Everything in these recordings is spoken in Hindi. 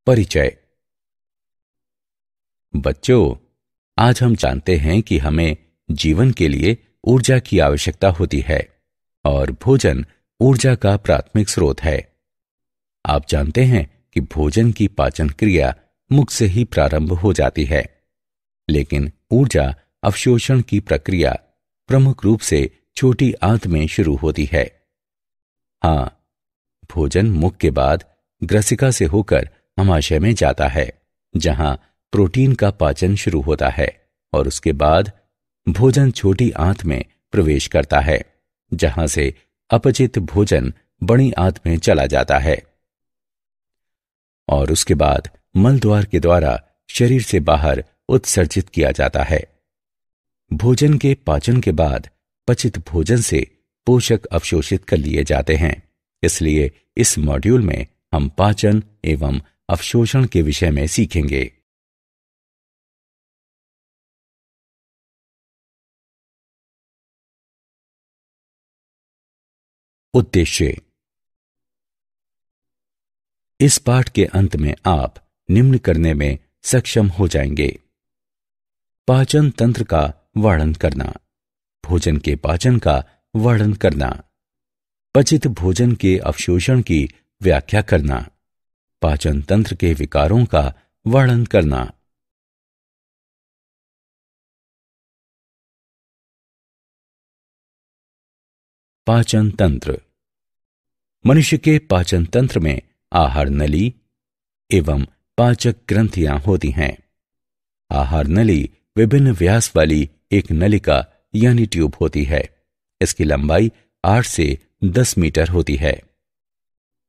परिचय। बच्चों, आज हम जानते हैं कि हमें जीवन के लिए ऊर्जा की आवश्यकता होती है और भोजन ऊर्जा का प्राथमिक स्रोत है। आप जानते हैं कि भोजन की पाचन क्रिया मुख से ही प्रारंभ हो जाती है, लेकिन ऊर्जा अवशोषण की प्रक्रिया प्रमुख रूप से छोटी आंत में शुरू होती है। हाँ, भोजन मुख के बाद ग्रसिका से होकर अमाशय में जाता है, जहां प्रोटीन का पाचन शुरू होता है और उसके बाद भोजन छोटी आंत में प्रवेश करता है, जहां से अपचित भोजन बड़ी आंत में चला जाता है और उसके बाद मल द्वार के द्वारा शरीर से बाहर उत्सर्जित किया जाता है। भोजन के पाचन के बाद पचित भोजन से पोषक अवशोषित कर लिए जाते हैं। इसलिए इस मॉड्यूल में हम पाचन एवं अवशोषण के विषय में सीखेंगे। उद्देश्य। इस पाठ के अंत में आप निम्न करने में सक्षम हो जाएंगे: पाचन तंत्र का वर्णन करना, भोजन के पाचन का वर्णन करना, पचित भोजन के अवशोषण की व्याख्या करना, पाचन तंत्र के विकारों का वर्णन करना। पाचन तंत्र। मनुष्य के पाचन तंत्र में आहार नली एवं पाचक ग्रंथियां होती हैं। आहार नली विभिन्न व्यास वाली एक नलिका यानी ट्यूब होती है। इसकी लंबाई 8 से 10 मीटर होती है।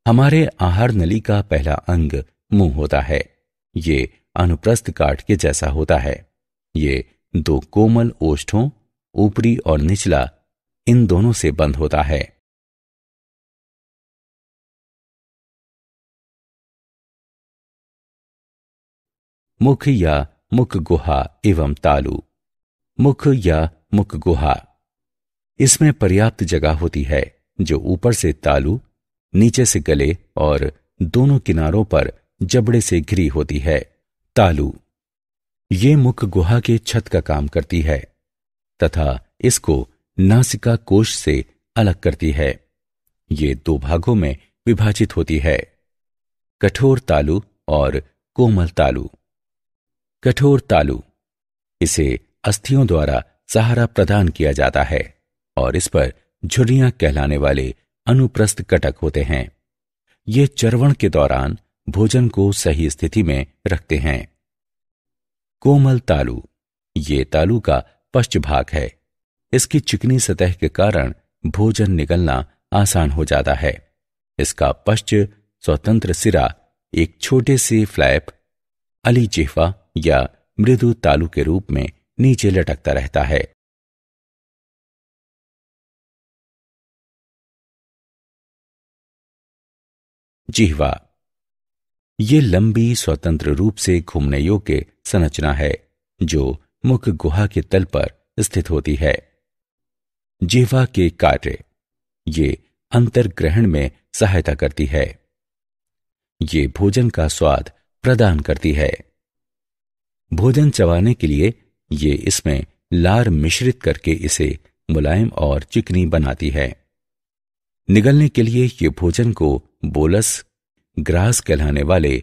हमारे आहार नली का पहला अंग मुंह होता है। ये अनुप्रस्थ काट के जैसा होता है। ये 2 कोमल ओष्ठों, ऊपरी और निचला, इन दोनों से बंद होता है। मुख या मुख गुहा एवं तालु। मुख या मुख गुहा, इसमें पर्याप्त जगह होती है, जो ऊपर से तालु, नीचे से गले और दोनों किनारों पर जबड़े से घिरी होती है। तालु ये मुख गुहा के छत का काम करती है तथा इसको नासिका कोश से अलग करती है। ये 2 भागों में विभाजित होती है: कठोर तालु और कोमल तालु। कठोर तालु, इसे अस्थियों द्वारा सहारा प्रदान किया जाता है और इस पर झुर्रियां कहलाने वाले अनुप्रस्थ कटक होते हैं। ये चर्वण के दौरान भोजन को सही स्थिति में रखते हैं। कोमल तालु, ये तालु का पश्चभाग है। इसकी चिकनी सतह के कारण भोजन निगलना आसान हो जाता है। इसका पश्च स्वतंत्र सिरा एक छोटे से फ्लैप, अली जिह्वा या मृदु तालु के रूप में नीचे लटकता रहता है। जिह्वा, ये लंबी स्वतंत्र रूप से घूमने योग्य संरचना है जो मुख गुहा के तल पर स्थित होती है। जिह्वा के कार्य, ये अंतर्ग्रहण में सहायता करती है। ये भोजन का स्वाद प्रदान करती है। भोजन चबाने के लिए ये इसमें लार मिश्रित करके इसे मुलायम और चिकनी बनाती है। निगलने के लिए ये भोजन को बोलस, ग्रास कहलाने वाले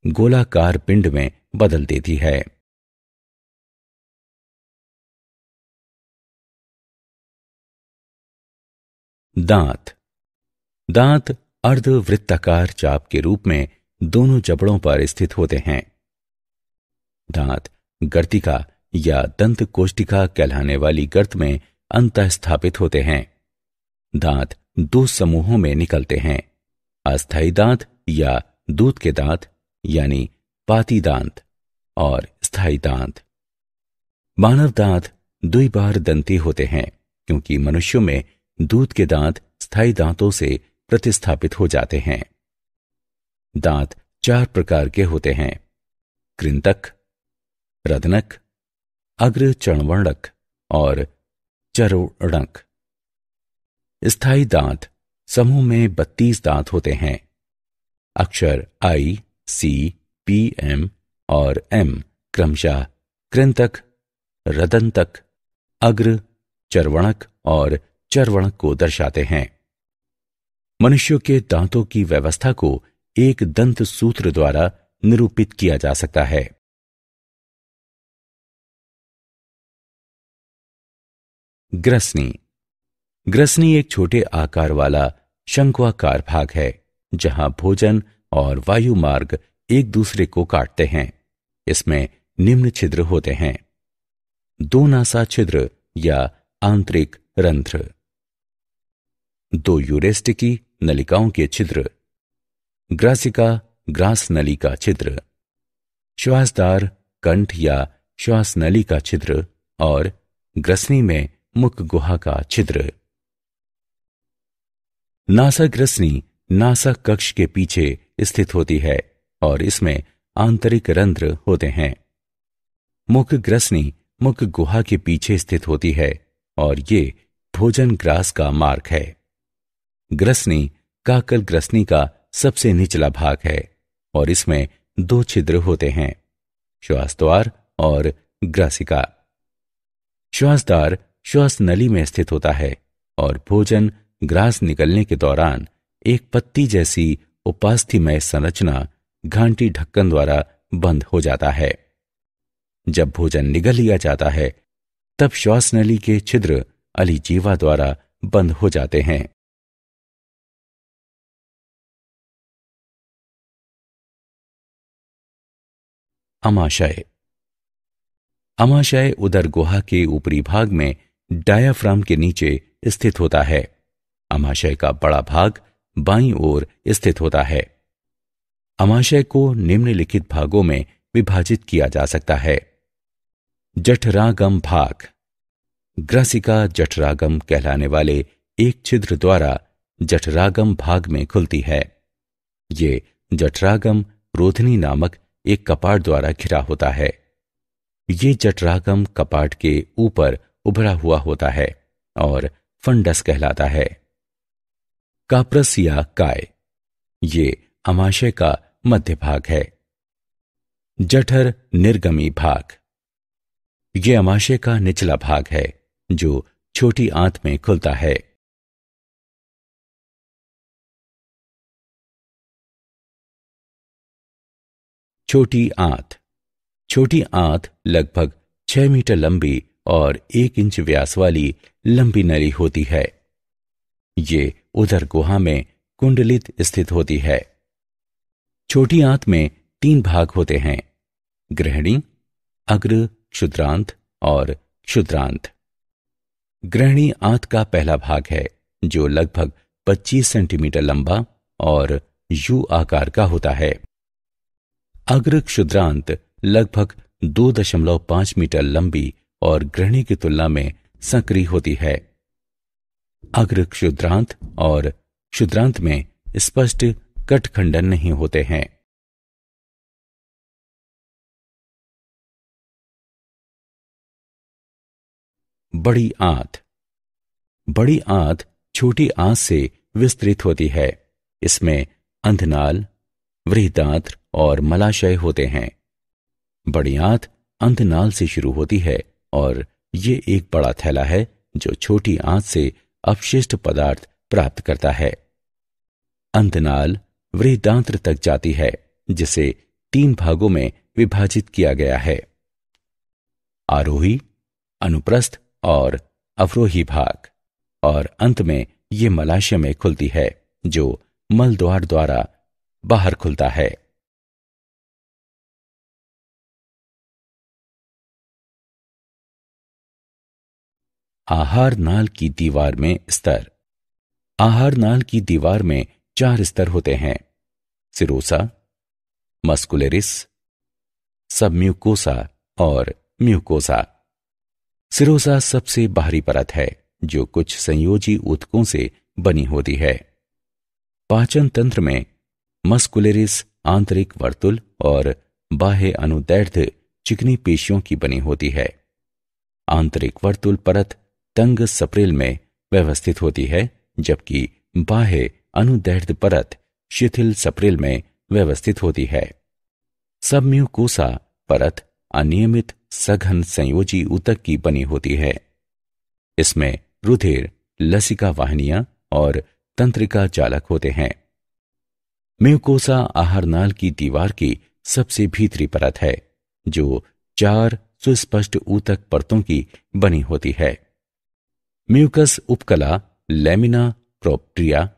गोलाकार पिंड में बदल देती है। दांत। दांत अर्धवृत्ताकार चाप के रूप में दोनों जबड़ों पर स्थित होते हैं। दांत गर्तिका या दंत कोष्टिका कहलाने वाली गर्त में अंतः स्थापित होते हैं। दांत 2 समूहों में निकलते हैं: अस्थायी दांत या दूध के दांत यानी पाती दांत और स्थायी दांत। मानव दांत द्विबार दंती होते हैं क्योंकि मनुष्यों में दूध के दांत स्थायी दांतों से प्रतिस्थापित हो जाते हैं। दांत 4 प्रकार के होते हैं: कृंतक, रदनक, अग्र चणवर्णक और चरोणक। स्थायी दांत समूह में 32 दांत होते हैं। अक्षर I, C, पी, एम और एम क्रमशः कृंतक, रदंतक, अग्र, चर्वणक और चर्वणक को दर्शाते हैं। मनुष्यों के दांतों की व्यवस्था को एक दंत सूत्र द्वारा निरूपित किया जा सकता है। ग्रसनी। ग्रसनी एक छोटे आकार वाला शंक्वाकार भाग है जहां भोजन और वायु मार्ग एक दूसरे को काटते हैं। इसमें निम्न छिद्र होते हैं: दो नासा छिद्र या आंतरिक रंध्र, दो यूरेस्टिकी नलिकाओं के छिद्र, ग्रासिका ग्रास नली का छिद्र, श्वासदार कंठ या श्वास नली का छिद्र और ग्रसनी में मुख गुहा का छिद्र। नासा ग्रसनी नासा कक्ष के पीछे स्थित होती है और इसमें आंतरिक रंध्र होते हैं। मुख ग्रसनी मुख गुहा के पीछे स्थित होती है और ये भोजन ग्रास का मार्ग है। ग्रसनी काकल ग्रसनी का सबसे निचला भाग है और इसमें दो छिद्र होते हैं: श्वासद्वार और ग्रासिका। श्वासद्वार श्वास नली में स्थित होता है और भोजन ग्रास निकलने के दौरान एक पत्ती जैसी उपास्थीमय संरचना घांटी ढक्कन द्वारा बंद हो जाता है। जब भोजन निगल लिया जाता है तब श्वास नली के छिद्र अलिजीवा द्वारा बंद हो जाते हैं। अमाशय। अमाशय उदर गुहा के ऊपरी भाग में डायाफ्राम के नीचे स्थित होता है। अमाशय का बड़ा भाग बाईं ओर स्थित होता है। अमाशय को निम्नलिखित भागों में विभाजित किया जा सकता है: जठरागम भाग। ग्रासिका जठरागम कहलाने वाले एक छिद्र द्वारा जठरागम भाग में खुलती है। ये जठरागम रोधनी नामक एक कपाट द्वारा घिरा होता है। ये जठरागम कपाट के ऊपर उभरा हुआ होता है और फंडस कहलाता है। काप्रस या काय, ये अमाशय का मध्य भाग है। जठर निर्गमी भाग, ये अमाशय का निचला भाग है जो छोटी आंत में खुलता है। छोटी आंत। छोटी आंत लगभग 6 मीटर लंबी और 1 इंच व्यास वाली लंबी नली होती है। ये उदर गुहा में कुंडलित स्थित होती है। छोटी आंत में 3 भाग होते हैं: ग्रहणी, अग्र क्षुद्रांत और क्षुद्रांत। ग्रहणी आंत का पहला भाग है जो लगभग 25 सेंटीमीटर लंबा और यू आकार का होता है। अग्र क्षुद्रांत लगभग 2.5 मीटर लंबी और ग्रहणी की तुलना में संकरी होती है। अग्र क्षुद्रांत और क्षुद्रांत में स्पष्ट कटखंडन नहीं होते हैं। बड़ी आंत। बड़ी आंत छोटी आंत से विस्तृत होती है। इसमें अंधनाल, वृहदांत्र और मलाशय होते हैं। बड़ी आंत अंधनाल से शुरू होती है और ये एक बड़ा थैला है जो छोटी आंत से अपशिष्ट पदार्थ प्राप्त करता है। अंधनाल वृहदांत्र तक जाती है जिसे 3 भागों में विभाजित किया गया है: आरोही, अनुप्रस्थ और अवरोही भाग। और अंत में ये मलाशय में खुलती है जो मल द्वार द्वारा बाहर खुलता है। आहार नाल की दीवार में स्तर। आहार नाल की दीवार में 4 स्तर होते हैं: सिरोसा, मस्कुलरिस, सबम्यूकोसा और म्यूकोसा। सिरोसा सबसे बाहरी परत है जो कुछ संयोजी ऊतकों से बनी होती है। पाचन तंत्र में मस्कुलरिस आंतरिक वर्तुल और बाह्य अनुदैर्ध्य चिकनी पेशियों की बनी होती है। आंतरिक वर्तुल परत तंग सप्रेल में व्यवस्थित होती है जबकि बाह्य अनुदैर्ध्य परत शिथिल सप्रेल में व्यवस्थित होती है। सब म्यूकोसा परत अनियमित सघन संयोजी ऊतक की बनी होती है। इसमें रुधिर, लसिका वाहिनियां और तंत्रिका जालक होते हैं। म्यूकोसा आहार नाल की दीवार की सबसे भीतरी परत है, जो 4 सुस्पष्ट ऊतक परतों की बनी होती है। म्यूकस उपकला, लेमिना प्रोप्रिया,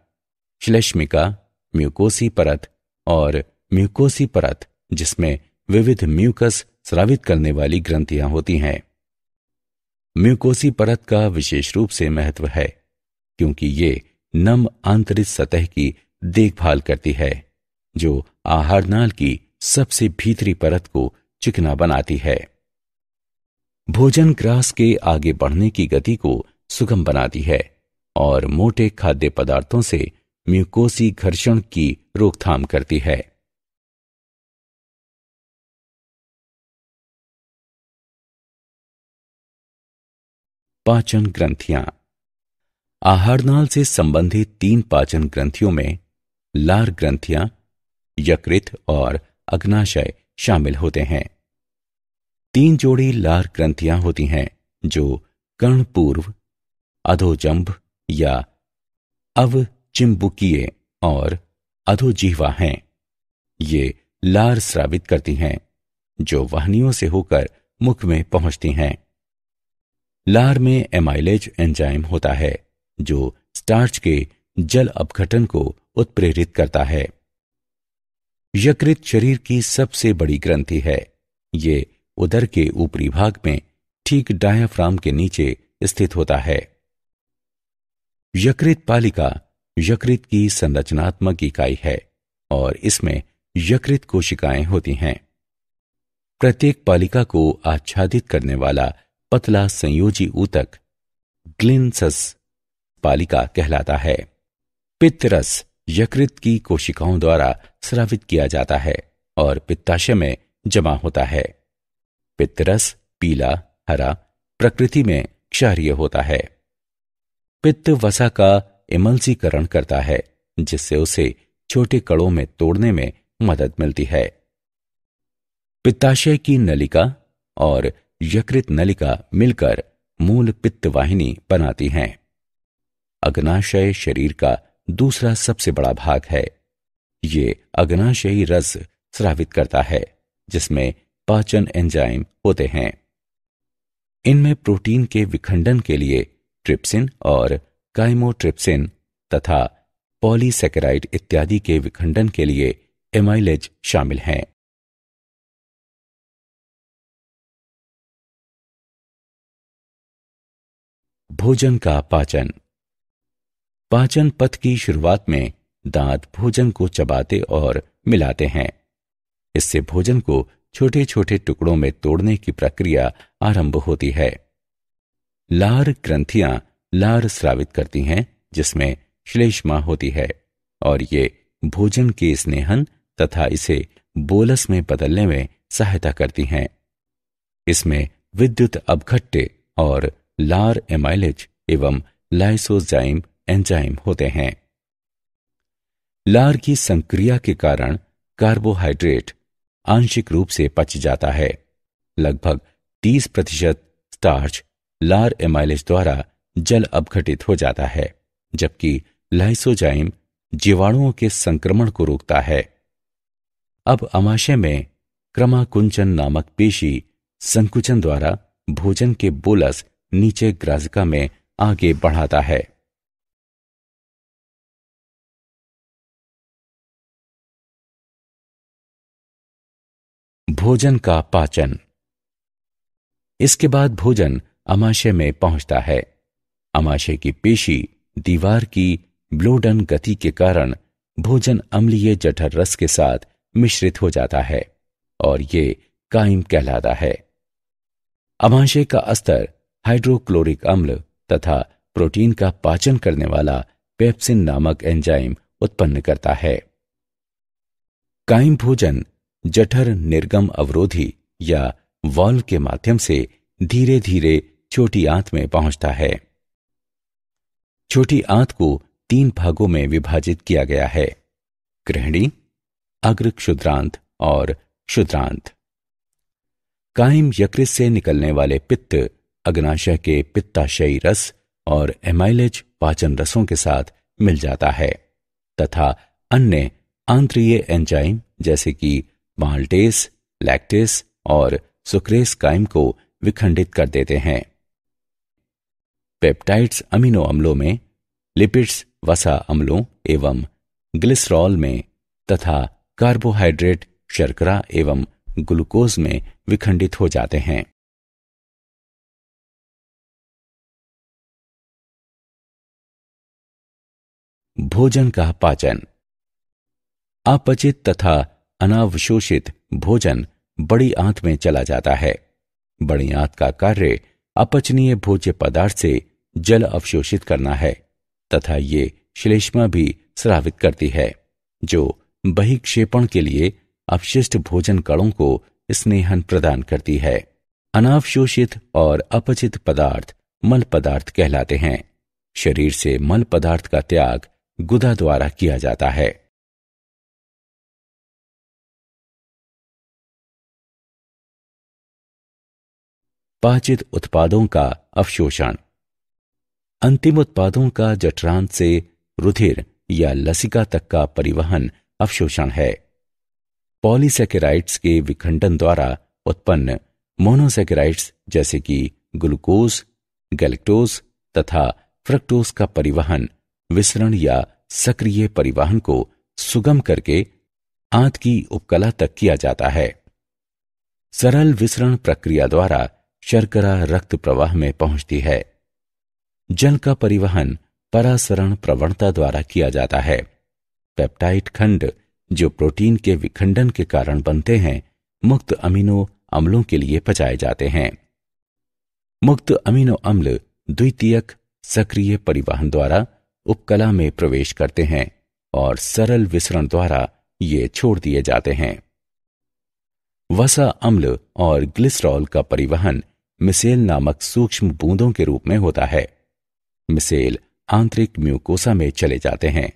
श्लेष्मिका, म्यूकोसी परत और म्यूकोसी परत जिसमें विविध म्यूकस स्रावित करने वाली ग्रंथियां होती हैं। म्यूकोसी परत का विशेष रूप से महत्व है क्योंकि ये नम आंतरिक सतह की देखभाल करती है, जो आहार नाल की सबसे भीतरी परत को चिकना बनाती है। भोजन ग्रास के आगे बढ़ने की गति को सुगम बनाती है और मोटे खाद्य पदार्थों से म्यूकोसी घर्षण की रोकथाम करती है। पाचन ग्रंथियां। आहारनाल से संबंधित 3 पाचन ग्रंथियों में लार ग्रंथियां, यकृत और अग्नाशय शामिल होते हैं। 3 जोड़ी लार ग्रंथियां होती हैं जो कर्णपूर्व, अधोजंभ या अवचिंबुकीय और अधोजिह्वा हैं। ये लार स्रावित करती हैं जो वाहिनियों से होकर मुख में पहुंचती हैं। लार में एमाइलेज एंजाइम होता है जो स्टार्च के जल अपघटन को उत्प्रेरित करता है। यकृत शरीर की सबसे बड़ी ग्रंथि है। ये उदर के ऊपरी भाग में ठीक डायाफ्राम के नीचे स्थित होता है। यकृत पालिका यकृत की संरचनात्मक इकाई है और इसमें यकृत कोशिकाएं होती हैं। प्रत्येक पालिका को आच्छादित करने वाला पतला संयोजी ऊतक ग्लिनसस पालिका कहलाता है। पित्तरस यकृत की कोशिकाओं द्वारा स्रावित किया जाता है और पित्ताशय में जमा होता है। पित्तरस पीला, हरा, प्रकृति में क्षारीय होता है। पित्त वसा का इमल्सीकरण करता है जिससे उसे छोटे कणों में तोड़ने में मदद मिलती है। पित्ताशय की नलिका और यकृत नलिका मिलकर मूल पित्त वाहिनी बनाती हैं। अग्नाशय शरीर का दूसरा सबसे बड़ा भाग है। ये अग्नाशयी रस स्रावित करता है जिसमें पाचन एंजाइम होते हैं। इनमें प्रोटीन के विखंडन के लिए ट्रिप्सिन और काइमोट्रिप्सिन तथा पॉलीसैकेराइड इत्यादि के विखंडन के लिए एमाइलेज शामिल हैं। भोजन का पाचन। पाचन पथ की शुरुआत में दांत भोजन को चबाते और मिलाते हैं। इससे भोजन को छोटे छोटे टुकड़ों में तोड़ने की प्रक्रिया आरंभ होती है। लार ग्रंथियां लार स्रावित करती हैं जिसमें श्लेष्मा होती है और ये भोजन के स्नेहन तथा इसे बोलस में बदलने में सहायता करती हैं। इसमें विद्युत अपघट्य और लार एमाइलेज एवं लाइसोजाइम एंजाइम होते हैं। लार की संक्रिया के कारण कार्बोहाइड्रेट आंशिक रूप से पच जाता है। लगभग 30% स्टार्च लार एमाइलेज द्वारा जल अपघटित हो जाता है, जबकि लाइसोजाइम जीवाणुओं के संक्रमण को रोकता है। अब आमाशय में क्रमाकुंचन नामक पेशी संकुचन द्वारा भोजन के बोलस नीचे ग्राजिका में आगे बढ़ाता है। भोजन का पाचन। इसके बाद भोजन आमाशय में पहुंचता है। आमाशय की पेशी दीवार की ब्लोडन गति के कारण भोजन अम्लीय जठर रस के साथ मिश्रित हो जाता है और ये काइम कहलाता है। आमाशय का अस्तर हाइड्रोक्लोरिक अम्ल तथा प्रोटीन का पाचन करने वाला पेप्सिन नामक एंजाइम उत्पन्न करता है। काइम भोजन जठर निर्गम अवरोधी या वाल्व के माध्यम से धीरे धीरे छोटी आंत में पहुंचता है। छोटी आंत को 3 भागों में विभाजित किया गया है: गृहिणी, अग्र क्षुद्रांत और क्षुद्रांत। कायम यकृत से निकलने वाले पित्त अग्नाशय के पित्ताशयी रस और एमाइलेज पाचन रसों के साथ मिल जाता है तथा अन्य आंत्रीय एंजाइम जैसे कि माल्टेस, लैक्टेस और सुक्रेस कायम को विखंडित कर देते हैं। पेप्टाइड्स अमीनो अम्लों में, लिपिड्स वसा अम्लों एवं ग्लिसरॉल में तथा कार्बोहाइड्रेट शर्करा एवं ग्लूकोज में विखंडित हो जाते हैं। भोजन का पाचन। अपचित तथा अनावशोषित भोजन बड़ी आंत में चला जाता है। बड़ी आंत का कार्य अपचनीय भोज्य पदार्थ से जल अवशोषित करना है तथा ये श्लेष्मा भी स्रावित करती है, जो बहिक्षेपण के लिए अपशिष्ट भोजन कणों को स्नेहन प्रदान करती है। अनावशोषित और अपचित पदार्थ मल पदार्थ कहलाते हैं। शरीर से मल पदार्थ का त्याग गुदा द्वारा किया जाता है। पाचित उत्पादों का अवशोषण। अंतिम उत्पादों का जठरांत से रुधिर या लसिका तक का परिवहन अवशोषण है। पॉलीसेकेराइड्स के विखंडन द्वारा उत्पन्न मोनोसेकेराइड्स जैसे कि ग्लूकोज, गैलेक्टोज तथा फ्रक्टोज का परिवहन विसरण या सक्रिय परिवहन को सुगम करके आंत की उपकला तक किया जाता है। सरल विसरण प्रक्रिया द्वारा शर्करा रक्त प्रवाह में पहुंचती है। जल का परिवहन परासरण प्रवणता द्वारा किया जाता है। पेप्टाइड खंड जो प्रोटीन के विखंडन के कारण बनते हैं, मुक्त अमीनो अम्लों के लिए पचाए जाते हैं। मुक्त अमीनो अम्ल द्वितीयक सक्रिय परिवहन द्वारा उपकला में प्रवेश करते हैं और सरल विसरण द्वारा ये छोड़ दिए जाते हैं। वसा अम्ल और ग्लिसरॉल का परिवहन मिसेल नामक सूक्ष्म बूंदों के रूप में होता है। मिसेल आंतरिक म्यूकोसा में चले जाते हैं।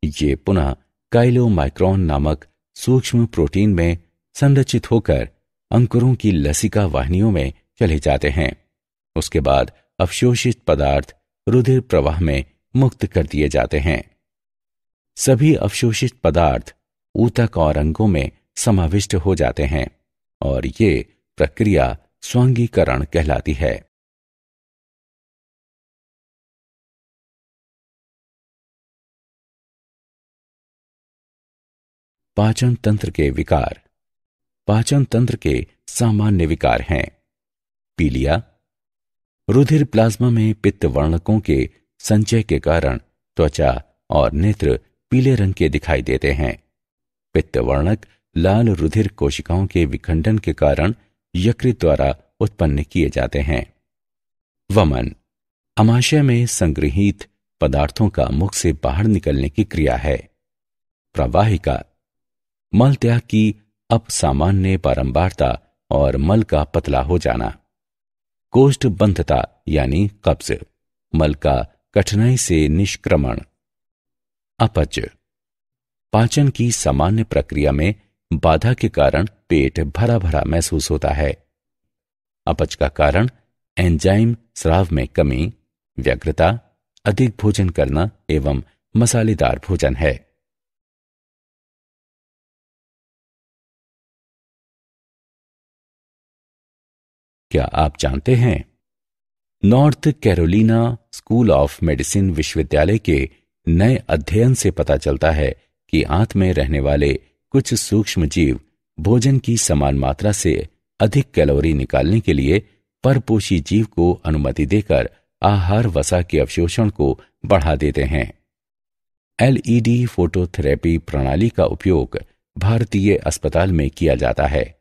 ये पुनः काइलोमाइक्रोन नामक सूक्ष्म प्रोटीन में संरचित होकर अंकुरों की लसिका वाहिनियों में चले जाते हैं। उसके बाद अवशोषित पदार्थ रुधिर प्रवाह में मुक्त कर दिए जाते हैं। सभी अवशोषित पदार्थ ऊतक और अंगों में समाविष्ट हो जाते हैं और ये प्रक्रिया स्वांगीकरण कहलाती है। पाचन तंत्र के विकार। पाचन तंत्र के सामान्य विकार हैं। पीलिया। रुधिर प्लाज्मा में पित्त वर्णकों के संचय के कारण त्वचा और नेत्र पीले रंग के दिखाई देते हैं। पित्त वर्णक लाल रुधिर कोशिकाओं के विखंडन के कारण यकृत द्वारा उत्पन्न किए जाते हैं। वमन। अमाशय में संग्रहित पदार्थों का मुख से बाहर निकलने की क्रिया है। प्रवाहिका। मल त्याग की अपसामान्य बारंबारता और मल का पतला हो जाना। कोष्ठबंधता यानी कब्ज, मल का कठिनाई से निष्क्रमण। अपच। पाचन की सामान्य प्रक्रिया में बाधा के कारण पेट भरा भरा महसूस होता है। अपच का कारण एंजाइम स्राव में कमी, व्यग्रता, अधिक भोजन करना एवं मसालेदार भोजन है। क्या आप जानते हैं, north Carolina school of medicine विश्वविद्यालय के नए अध्ययन से पता चलता है कि आंत में रहने वाले कुछ सूक्ष्म जीव भोजन की समान मात्रा से अधिक कैलोरी निकालने के लिए परपोषी जीव को अनुमति देकर आहार वसा के अवशोषण को बढ़ा देते हैं। एलईडी फोटोथेरेपी प्रणाली का उपयोग भारतीय अस्पताल में किया जाता है।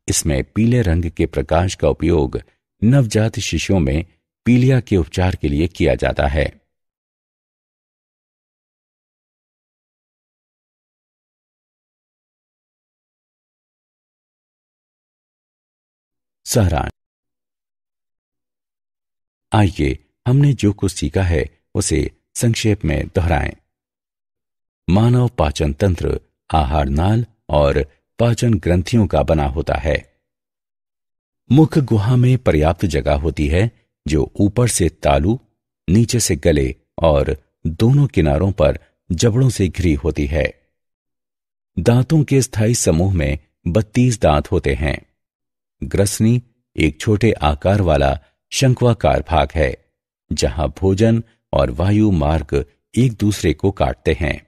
इसमें पीले रंग के प्रकाश का उपयोग नवजात शिशुओं में पीलिया के उपचार के लिए किया जाता है। सारांश। आइए हमने जो कुछ सीखा है उसे संक्षेप में दोहराएं। मानव पाचन तंत्र आहार नाल और पाचन ग्रंथियों का बना होता है। मुख गुहा में पर्याप्त जगह होती है जो ऊपर से तालू, नीचे से गले और दोनों किनारों पर जबड़ों से घिरी होती है। दांतों के स्थायी समूह में 32 दांत होते हैं। ग्रसनी एक छोटे आकार वाला शंक्वाकार भाग है जहां भोजन और वायु मार्ग एक दूसरे को काटते हैं।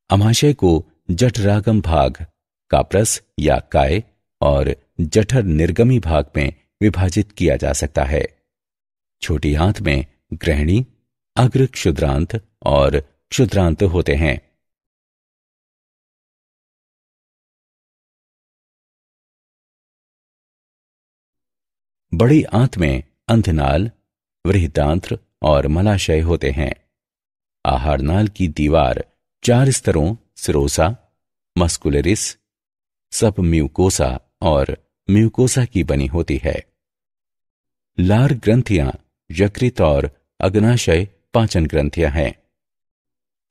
अमाशय को जठरागम भाग, काप्रस या काय और जठर निर्गमी भाग में विभाजित किया जा सकता है। छोटी आंत में ग्रहणी, अग्र क्षुद्रांत और क्षुद्रांत होते हैं। बड़ी आंत में अंधनाल, वृहदांत्र और मलाशय होते हैं। आहार नाल की दीवार 4 स्तरों सिरोसा, मस्कुलरिस, सब म्यूकोसा और म्यूकोसा की बनी होती है। लार ग्रंथियां यकृत और अग्नाशय पाचन ग्रंथियां हैं।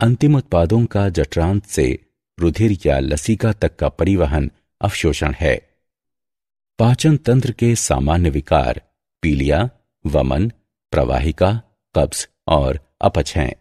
अंतिम उत्पादों का जठरांत से रुधिर या लसिका तक का परिवहन अवशोषण है। पाचन तंत्र के सामान्य विकार पीलिया, वमन, प्रवाहिका, कब्ज और अपच हैं।